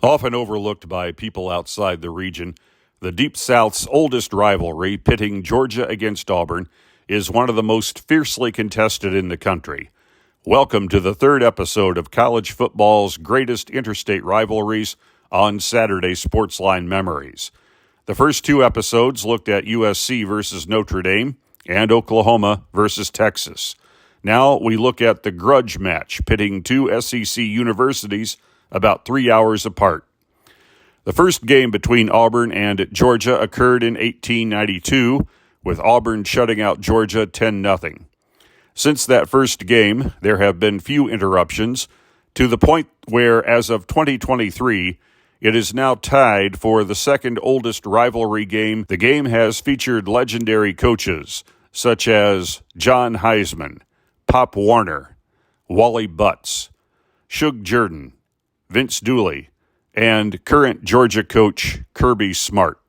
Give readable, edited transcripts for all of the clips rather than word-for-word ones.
Often overlooked by people outside the region, the Deep South's oldest rivalry, pitting Georgia against Auburn, is one of the most fiercely contested in the country. Welcome to the third episode of college football's greatest interstate rivalries on Saturday Sportsline Memories. The first two episodes looked at USC versus Notre Dame and Oklahoma versus Texas. Now we look at the grudge match pitting two SEC universities about 3 hours apart. The first game between Auburn and Georgia occurred in 1892, with Auburn shutting out Georgia 10-0. Since that first game, there have been few interruptions, to the point where, as of 2023, it is now tied for the second oldest rivalry game. The game has featured legendary coaches such as John Heisman, Pop Warner, Wally Butts, Shug Jordan, Vince Dooley, and current Georgia coach Kirby Smart.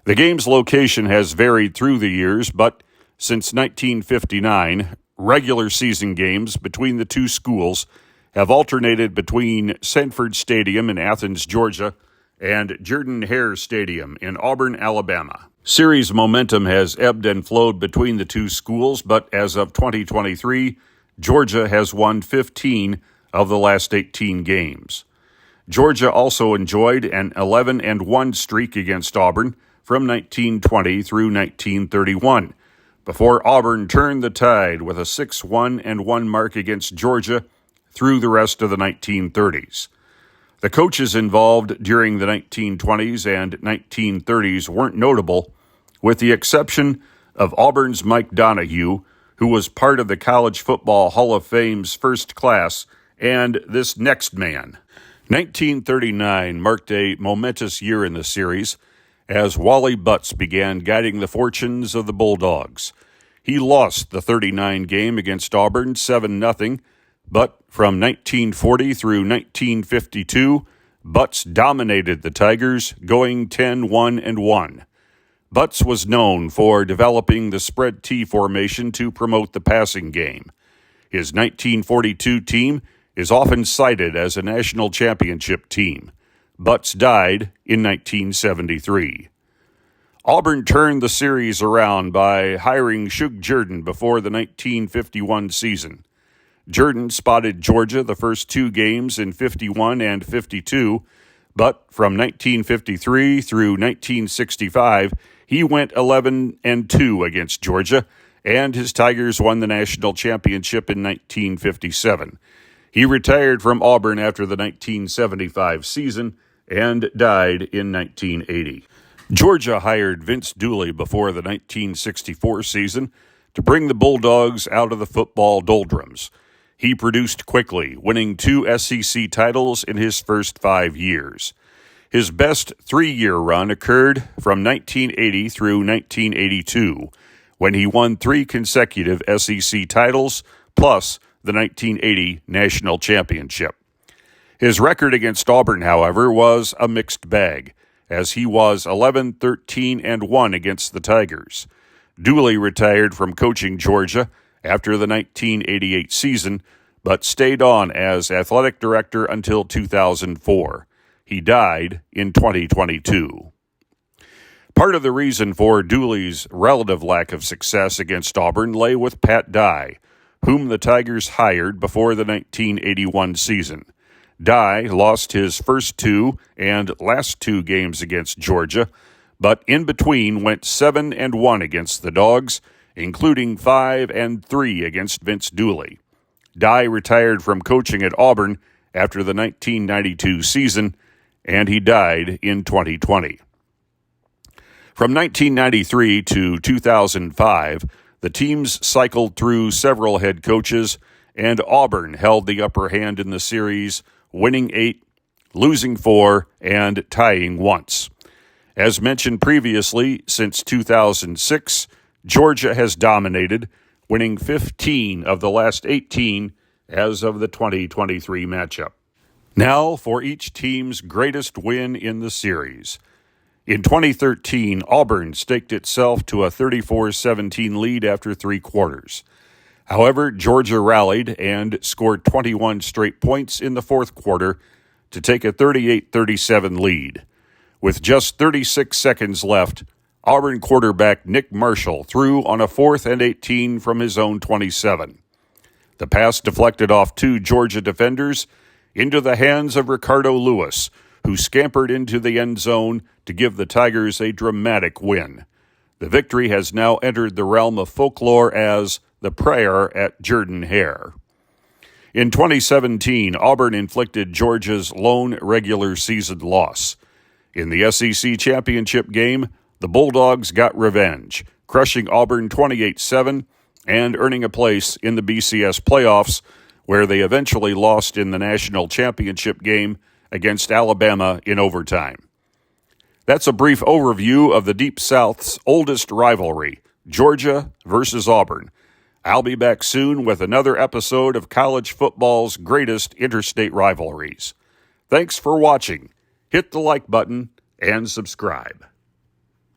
The game's location has varied through the years, but since 1959, regular season games between the two schools have alternated between Sanford Stadium in Athens, Georgia, and Jordan-Hare Stadium in Auburn, Alabama. Series momentum has ebbed and flowed between the two schools, but as of 2023, Georgia has won 15 of the last 18 games. Georgia also enjoyed an 11-1 streak against Auburn from 1920 through 1931, before Auburn turned the tide with a 6-1-1 mark against Georgia through the rest of the 1930s. The coaches involved during the 1920s and 1930s weren't notable, with the exception of Auburn's Mike Donahue, who was part of the College Football Hall of Fame's first class, and this next man. 1939 marked a momentous year in the series as Wally Butts began guiding the fortunes of the Bulldogs. He lost the 39 game against Auburn 7-0, but from 1940 through 1952, Butts dominated the Tigers, going 10-1-1. Butts was known for developing the spread T formation to promote the passing game. His 1942 team is often cited as a national championship team. Butts died in 1973. Auburn turned the series around by hiring Shug Jordan before the 1951 season. Jordan spotted Georgia the first two games in 51 and 52, but from 1953 through 1965, he went 11-2 against Georgia, and his Tigers won the national championship in 1957. He retired from Auburn after the 1975 season and died in 1980. Georgia hired Vince Dooley before the 1964 season to bring the Bulldogs out of the football doldrums. He produced quickly, winning 2 SEC titles in his first 5 years. His best 3-year run occurred from 1980 through 1982, when he won 3 consecutive SEC titles, plus the 1980 National Championship. His record against Auburn, however, was a mixed bag, as he was 11-13-1 against the Tigers. Dooley retired from coaching Georgia after the 1988 season, but stayed on as athletic director until 2004. He died in 2022. Part of the reason for Dooley's relative lack of success against Auburn lay with Pat Dye, whom the Tigers hired before the 1981 season. Dye lost his first 2 and last 2 games against Georgia, but in between went 7-1 against the Dogs, including 5-3 against Vince Dooley. Dye retired from coaching at Auburn after the 1992 season, and he died in 2020. From 1993 to 2005, the teams cycled through several head coaches, and Auburn held the upper hand in the series, winning 8, losing 4, and tying once. As mentioned previously, since 2006, Georgia has dominated, winning 15 of the last 18 as of the 2023 matchup. Now for each team's greatest win in the series. In 2013, Auburn staked itself to a 34-17 lead after 3 quarters. However, Georgia rallied and scored 21 straight points in the fourth quarter to take a 38-37 lead. With just 36 seconds left, Auburn quarterback Nick Marshall threw on a 4th and 18 from his own 27. The pass deflected off 2 Georgia defenders into the hands of Ricardo Lewis, who scampered into the end zone to give the Tigers a dramatic win. The victory has now entered the realm of folklore as the prayer at Jordan-Hare. In 2017, Auburn inflicted Georgia's lone regular season loss. In the SEC championship game, the Bulldogs got revenge, crushing Auburn 28-7 and earning a place in the BCS playoffs, where they eventually lost in the national championship game against Alabama in overtime. That's a brief overview of the Deep South's oldest rivalry, Georgia versus Auburn. I'll be back soon with another episode of college football's greatest interstate rivalries. Thanks for watching. Hit the like button and subscribe.